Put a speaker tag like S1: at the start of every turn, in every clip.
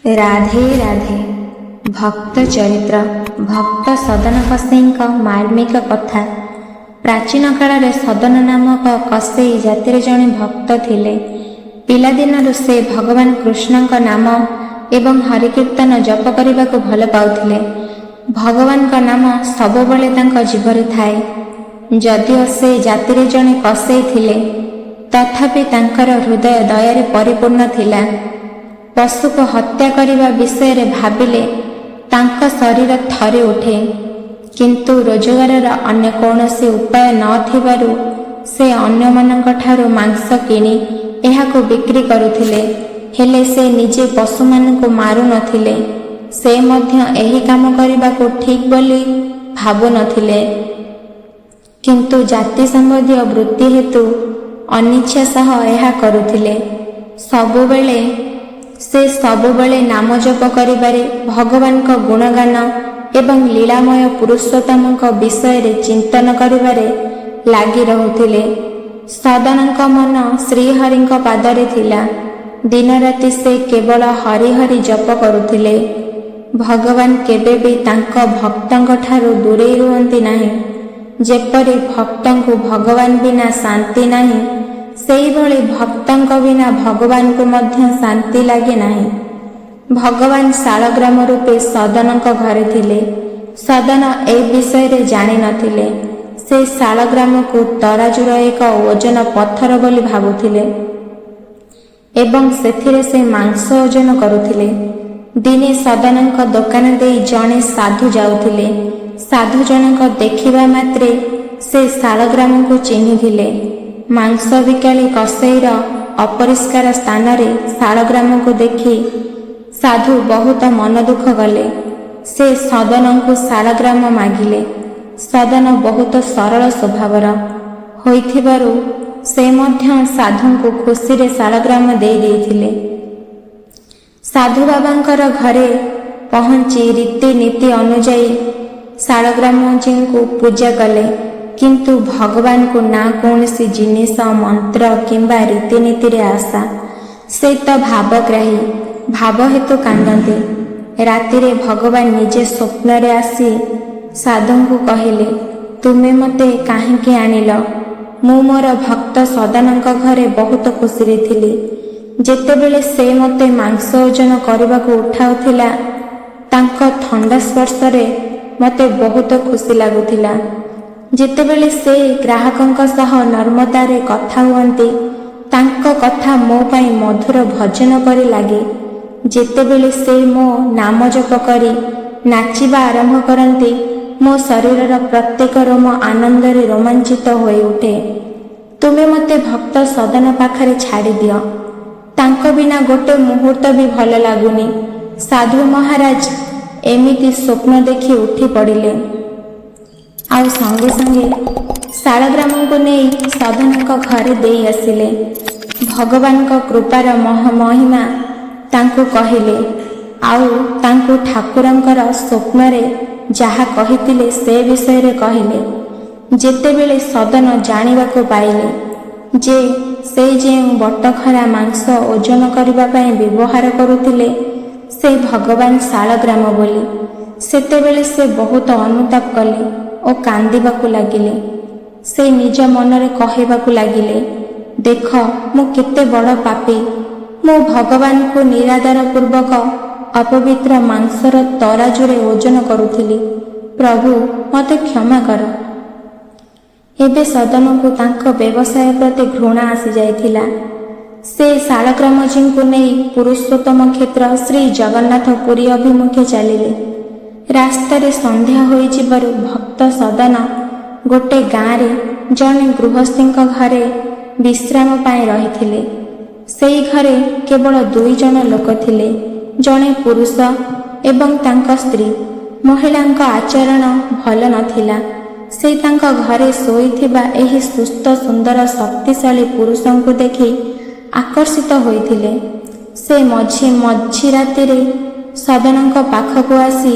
S1: राधे राधे। भक्त चरित्र भक्त सदन कसेईଙ୍କ मार्मिक कथा। प्राचीन काल सदन नामक कसेई जातिर जଣେ भक्त थिले। पिलादिनरू से भगवान कृष्णଙ୍କ नाम एवं हरिकीर्तन जप କରିବାକୁ भल पाउथिले। भगवानଙ୍କ नाम सबुबले तांक जीवरे थाए। जदिओ से जातिरे जणे कसेई थिले, तथापि तांकर हृदय दयारे परिपूर्ण थिला। पशु को हत्या करने विषय भाविले तांक शरीर थरी उठे, किंतु रोजगार अन्य कौनसी उपाय नथिबारु से अन्य मानक ठारू मांस किनी एहाको बिक्री करुथिले। हेले से निजे पशु मानकु मारु नथिले। से मध्य एही काम करने को ठीक बोली भाबु नथिले, किंतु जाति संबंधी वृत्ति हेतु अनिच्छा सह एहा करुथिले। सबुबले नाम जप करिबारे, भगवान को गुणगान एवं लीलामय पुरुषोत्तम विषय चिंतन करिबारे लागी रहुथिले। सदनक मन श्रीहरि पादरे थिला। दिन राति से केवल हरि हरि जप करुथिले। भगवान केबे भी तांक भक्तंक ठारू दूरेई रुहंती नाही। जेपरि भक्तंकु भगवान बिना शांति नाही, सेही भली भक्तंक बिना भगवान को मध्य शांति लागे नाही। भगवान शालग्राम रूपे सदनक घरे थिले। सदन ए विषय जानि नथिले। से शालग्राम को तराजुर एक ओजन पत्थर बोली भाबुथिले एवं सेथिरे से मांस ओजन करुथिले। दिने सदनक दुकान देई जणे साधु जाउथिले। साधु जनक देखिबा मात्रे से शालग्राम को चिन्हिथिले। मांस बिकाली कसेईर अपरिष्कार स्थान रे शालग्राम को देखि साधु बहुत मन दुख गले। से सदन को शालग्राम मागिले। सदन बहुत सरल स्वभावर होइथिबारु से मध्य साधु को खुशी रे शालग्राम दे देइथिले। साधु बाबांकर घरे पहुंची रीति नीति अनुजाई शालग्राम जी को पूजा कले, किंतु भगवान को ना कौनसी जिनिस मंत्र किंबा रीतिनीति रे आशा। से तो भावग्राही, भाव हेतु कांदते। रातिरे भगवान निजे स्वप्न रे आसी साधु को कहिले, तुमे मते काहेकि आनिल? मु मोर भक्त सदनक घरे बहुत खुशी रे थिली। जेतेबेले से मते मांस ओजन करबा को उठाउथिला, तांको ठंडा स्पर्श रे मते बहुत खुशी लागुथिला। जेतेबेले से ग्राहकंक सह नर्मदारे कथा हुअन्ति, तांको कथा मो पाई मधुर भजन परि लागे। जेतेबेले से मो नाम जप करी नाचिबा आरंभ करन्ति, मो शरीरर प्रत्येक रोम आनंद रे रोमांचित होई उठे। तुमे मते भक्त सदन पाखरे छाड़ी दियो, तांको बिना गोटे मुहूर्त भी भल लागुनी। साधु महाराज एमिति स्वप्न देखि उठी पड़िले। आउ संगे संगे शालग्राम को नहीं सदनक घरे दे आसिले। भगवान को कृपार महिमा तांको कहिले। आउ तांको ठाकुरंकर स्वप्न रे जहा कहितिले से विषय रे कहिले। जेतेबेले सदन जानिबा को पाइले जे से जे बटखरा मांस ओजन करबा पई व्यवहार करुतिले से भगवान शालग्राम बोली, सेतेबेले से बहुत अनुताप कले और कांदिबाकु लागिले। से निज मनरे कहिबाकु लागिले, देख मु केते बड़ पापी। मु भगवान को निरादार पूर्वक अपवित्र मांसर तराजुरे ओजन करुथिली। प्रभु मते क्षमा कर। एबे सदन को तांको व्यवसाय प्रति घृणा आसी जाइथिला। से शालग्राम जी को नहीं पुरुषोत्तम क्षेत्र श्री जगन्नाथ पुरी अभिमुखे चलिले। रास्तारे संध्या होई जिबारु भक्त सदन गोटे गाँव रे जणे गृहस्थी घरे विश्राम पाई रहिथिले। सेई घरे केवल 2 जण लोक थिले, जणे पुरुष एवं तांका स्त्री। महिलांक आचरण भल नथिला। से तांका घरे सोईथिबा एही सुस्थ सुंदर शक्तिशाली पुरुषंकु देखि आकर्षित होइथिले। से मझी रातिरे सदनक पाखकु आसी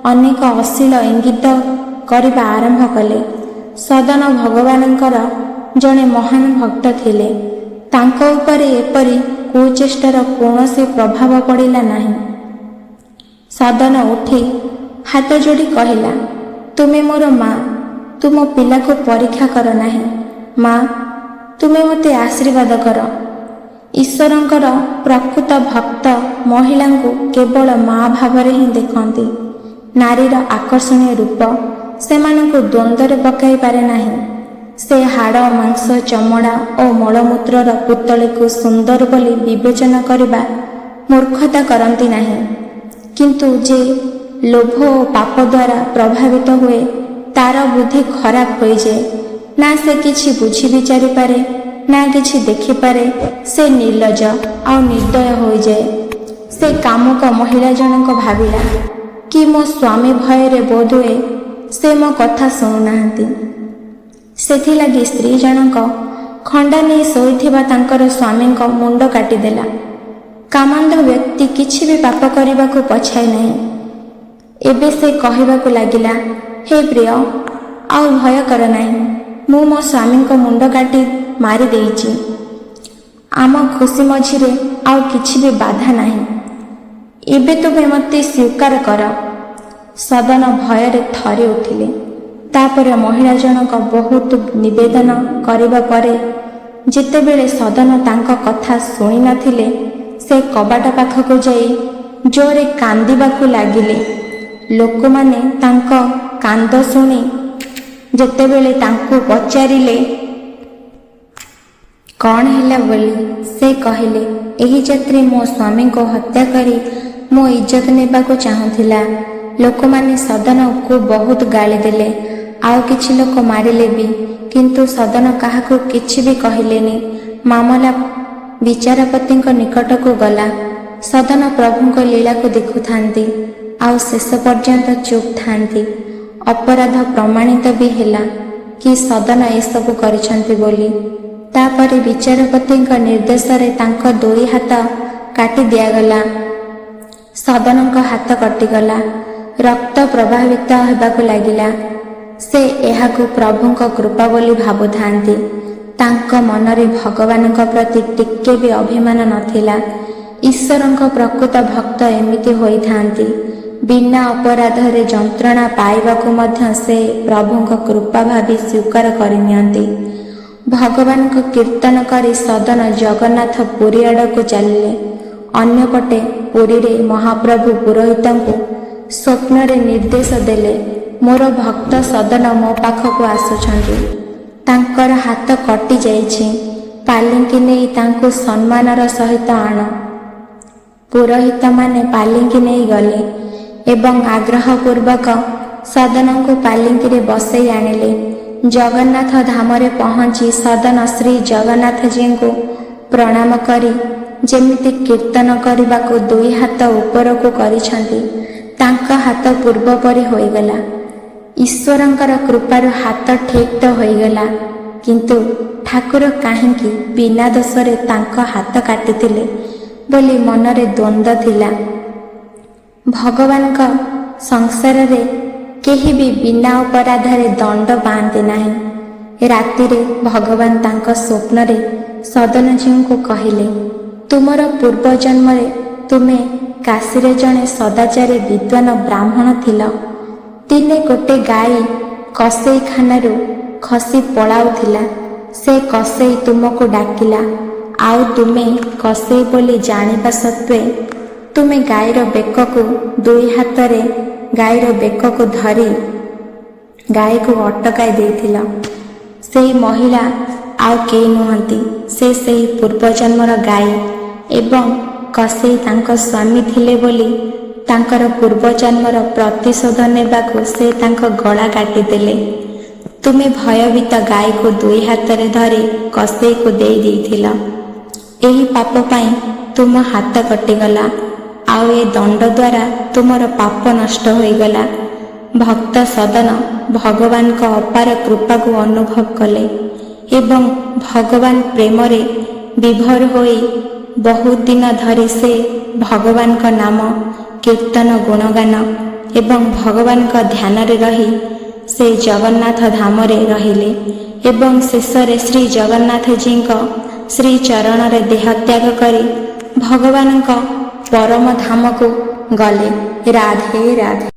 S1: अनेक अश्लील इंगित करबा आरंभ कले। सदन भगवानंकर जणे महान भक्त थिले। तांको उपरे एपरि कुचेष्टार कौनसी प्रभाव पड़िला नाही। ସଦନ ଉଠି ହାତ ଯୋଡ଼ି କହିଲା, ତୁମେ ମୋର ମା, ତୁମ ପିଲାକୁ ପରୀକ୍ଷା କର ନାହିଁ। ମା, ତୁମେ ମୋତେ ଆଶୀର୍ବାଦ କର। ଈଶ୍ୱରଙ୍କର ପ୍ରକୃତ ଭକ୍ତ ମହିଳାଙ୍କୁ କେବଳ ମା ଭାବରେ ହିଁ ଦେଖନ୍ତି। ନାରୀର ଆକର୍ଷଣୀୟ ରୂପ ସେମାନଙ୍କୁ ଦ୍ୱନ୍ଦ୍ୱରେ ପକାଇ ପାରେ ନାହିଁ। ସେ ହାଡ଼, ମାଂସ, ଚମଡ଼ା ଓ ମଳମୂତ୍ରର ପୁତଳିକୁ ସୁନ୍ଦର ବୋଲି ବିବେଚନା କରିବା ମୂର୍ଖତା କରନ୍ତି ନାହିଁ। କିନ୍ତୁ ଯେ ଲୋଭ ଓ ପାପ ଦ୍ୱାରା ପ୍ରଭାବିତ ହୁଏ, ତାର ବୁଦ୍ଧି ଖରାପ ହୋଇଯାଏ। ନା ସେ କିଛି ବୁଝି ବିଚାରିପାରେ, ନା କିଛି ଦେଖିପାରେ। ସେ ନିର୍ଲଜ୍ଜ ଆଉ ନିର୍ଦ୍ଦୟ ହୋଇଯାଏ। ସେ କାମୁକ ମହିଳା ଜଣକ ଭାବିଲା କି ମୋ ସ୍ୱାମୀ ଭୟରେ ବୋଧହୁଏ ସେ ମୋ କଥା ଶୁଣୁନାହାନ୍ତି। ସେଥିଲାଗି ସ୍ତ୍ରୀ ଜଣକ ଖଣ୍ଡା ନେଇ ଶୋଇଥିବା ତାଙ୍କର ସ୍ୱାମୀଙ୍କ ମୁଣ୍ଡ କାଟିଦେଲା। କାମାନ୍ଧ ବ୍ୟକ୍ତି କିଛି ବି ପାପ କରିବାକୁ ପଛାଇ ନାହିଁ। ଏବେ ସେ କହିବାକୁ ଲାଗିଲା, ହେ ପ୍ରିୟ, ଆଉ ଭୟ କର ନାହିଁ। ମୁଁ ମୋ ସ୍ୱାମୀଙ୍କ ମୁଣ୍ଡ କାଟି ମାରି ଦେଇଛି। ଆମ ଖୁସି ମଝିରେ ଆଉ କିଛି ବି ବାଧା ନାହିଁ। ଏବେ ତୁମେ ମୋତେ ସ୍ୱୀକାର କର। ସଦନ ଭୟରେ ଥରି ଉଠିଲେ। ତାପରେ ମହିଳା ଜଣକ ବହୁତ ନିବେଦନ କରିବା ପରେ ଯେତେବେଳେ ସଦନ ତାଙ୍କ କଥା ଶୁଣିନଥିଲେ, ସେ କବାଟ ପାଖକୁ ଯାଇ ଜୋରରେ କାନ୍ଦିବାକୁ ଲାଗିଲେ। ଲୋକମାନେ ତାଙ୍କ କାନ୍ଦ ଶୁଣି ଯେତେବେଳେ ତାଙ୍କୁ ପଚାରିଲେ କ'ଣ ହେଲା ବୋଲି, ସେ କହିଲେ, ଏହି ଯାତ୍ରୀ ମୋ ସ୍ୱାମୀଙ୍କୁ ହତ୍ୟା କରି ମୋ ଇଜ୍ଜତ ନେବାକୁ ଚାହୁଁଥିଲା। ଲୋକମାନେ ସଦନକୁ ବହୁତ ଗାଳି ଦେଲେ, ଆଉ କିଛି ଲୋକ ମାରିଲେ ବି, କିନ୍ତୁ ସଦନ କାହାକୁ କିଛି ବି କହିଲେନି। ମାମଲା ବିଚାରପତିଙ୍କ ନିକଟକୁ ଗଲା। ସଦନ ପ୍ରଭୁଙ୍କ ଲୀଳାକୁ ଦେଖୁଥାନ୍ତି ଆଉ ଶେଷ ପର୍ଯ୍ୟନ୍ତ ଚୁପ୍ ଥାନ୍ତି। ଅପରାଧ ପ୍ରମାଣିତ ବି ହେଲା କି ସଦନ ଏସବୁ କରିଛନ୍ତି ବୋଲି। ତାପରେ ବିଚାରପତିଙ୍କ ନିର୍ଦ୍ଦେଶରେ ତାଙ୍କ ଦୁଇ ହାତ କାଟି ଦିଆଗଲା। ସଦନଙ୍କ ହାତ କଟିଗଲା। ରକ୍ତ ପ୍ରବାହିତ ହେବାକୁ ଲାଗିଲା। ସେ ଏହାକୁ ପ୍ରଭୁଙ୍କ କୃପା ବୋଲି ଭାବୁଥାନ୍ତି। ତାଙ୍କ ମନରେ ଭଗବାନଙ୍କ ପ୍ରତି ଟିକେ ବି ଅଭିମାନ ନଥିଲା। ଈଶ୍ୱରଙ୍କ ପ୍ରକୃତ ଭକ୍ତ ଏମିତି ହୋଇଥାନ୍ତି। ବିନା ଅପରାଧରେ ଯନ୍ତ୍ରଣା ପାଇବାକୁ ମଧ୍ୟ ସେ ପ୍ରଭୁଙ୍କ କୃପା ଭାବି ସ୍ୱୀକାର କରିନିଅନ୍ତି। ଭଗବାନଙ୍କ କୀର୍ତ୍ତନ କରି ସଦନ ଜଗନ୍ନାଥ ପୁରୀ ଆଡ଼କୁ ଚାଲିଲେ। ଅନ୍ୟପଟେ ପୁରୀରେ ମହାପ୍ରଭୁ ପୁରୋହିତଙ୍କୁ ସ୍ୱପ୍ନରେ ନିର୍ଦ୍ଦେଶ ଦେଲେ, ମୋର ଭକ୍ତ ସଦନ ମୋ ପାଖକୁ ଆସୁଛନ୍ତି। ତାଙ୍କର ହାତ କଟି ଯାଇଛି। ପାଲିଙ୍କି ନେଇ ତାଙ୍କୁ ସମ୍ମାନର ସହିତ ଆଣ। ପୁରୋହିତମାନେ ପାଲିଙ୍କି ନେଇ ଗଲେ ଏବଂ ଆଗ୍ରହପୂର୍ବକ ସଦନଙ୍କୁ ପାଲିଙ୍କିରେ ବସେଇ ଆଣିଲେ। ଜଗନ୍ନାଥ ଧାମରେ ପହଞ୍ଚି ସଦନ ଶ୍ରୀ ଜଗନ୍ନାଥଜୀଙ୍କୁ ପ୍ରଣାମ କରି ଯେମିତି କୀର୍ତ୍ତନ କରିବାକୁ ଦୁଇ ହାତ ଉପରକୁ କରିଛନ୍ତି, ତାଙ୍କ ହାତ ପୂର୍ବ ପରି ହୋଇଗଲା। ଈଶ୍ୱରଙ୍କର କୃପାରୁ ହାତ ଠିକ୍ ତ ହୋଇଗଲା, କିନ୍ତୁ ଠାକୁର କାହିଁକି ବିନା ଦୋଷରେ ତାଙ୍କ ହାତ କାଟିଥିଲେ ବୋଲି ମନରେ ଦ୍ୱନ୍ଦ୍ୱ ଥିଲା। ଭଗବାନଙ୍କ ସଂସାରରେ କେହି ବି ବିନା ଅପରାଧରେ ଦଣ୍ଡ ପାଆନ୍ତି ନାହିଁ। ରାତିରେ ଭଗବାନ ତାଙ୍କ ସ୍ୱପ୍ନରେ ସଦନଜୀଙ୍କୁ କହିଲେ, ତୁମର ପୂର୍ବ ଜନ୍ମରେ ତୁମେ କାଶୀରେ ଜଣେ ସଦାଚାରୀ ବିଦ୍ୱାନ ବ୍ରାହ୍ମଣ ଥିଲ। ଦିନେ ଗୋଟେ ଗାଈ କସେଇଖାନାରୁ ଖସି ପଳାଉଥିଲା। ସେ କସେଇ ତୁମକୁ ଡାକିଲା, ଆଉ ତୁମେ କସେଇ ବୋଲି ଜାଣିବା ସତ୍ତ୍ୱେ ତୁମେ ଗାଈର ବେକକୁ ଦୁଇ ହାତରେ ଗାଈର ବେକକୁ ଧରି ଗାଈକୁ ଅଟକାଇ ଦେଇଥିଲ। ସେହି ମହିଳା ଆଉ କେହି ନୁହନ୍ତି, ସେ ସେହି ପୂର୍ବଜନ୍ମର ଗାଈ ଏବଂ କସେଇ ତାଙ୍କ ସ୍ୱାମୀ ଥିଲେ ବୋଲି ତାଙ୍କର ପୂର୍ବଜନ୍ମର ପ୍ରତିଶୋଧ ନେବାକୁ ସେ ତାଙ୍କ ଗଳା କାଟିଦେଲେ। ତୁମେ ଭୟଭୀତ ଗାଈକୁ ଦୁଇ ହାତରେ ଧରି କସେଇକୁ ଦେଇ ଦେଇଥିଲ। ଏହି ପାପ ପାଇଁ ତୁମ ହାତ କଟିଗଲା, ଆଉ ଏ ଦଣ୍ଡ ଦ୍ୱାରା ତୁମର ପାପ ନଷ୍ଟ ହୋଇଗଲା। ଭକ୍ତ ସଦନ ଭଗବାନଙ୍କ ଅପାର କୃପାକୁ ଅନୁଭବ କଲେ ଏବଂ ଭଗବାନ ପ୍ରେମରେ ବିଭୋର ହୋଇ ବହୁତ ଦିନ ଧରି ସେ ଭଗବାନଙ୍କ ନାମ କୀର୍ତ୍ତନ, ଗୁଣଗାନ ଏବଂ ଭଗବାନଙ୍କ ଧ୍ୟାନରେ ରହି ସେ ଜଗନ୍ନାଥ ଧାମରେ ରହିଲେ ଏବଂ ଶେଷରେ ଶ୍ରୀ ଜଗନ୍ନାଥଜୀଙ୍କ ଶ୍ରୀ ଚରଣରେ ଦେହତ୍ୟାଗ କରି ଭଗବାନଙ୍କ ପରମ ଧାମକୁ ଗଲେ। ରାଧେ ରାଧେ।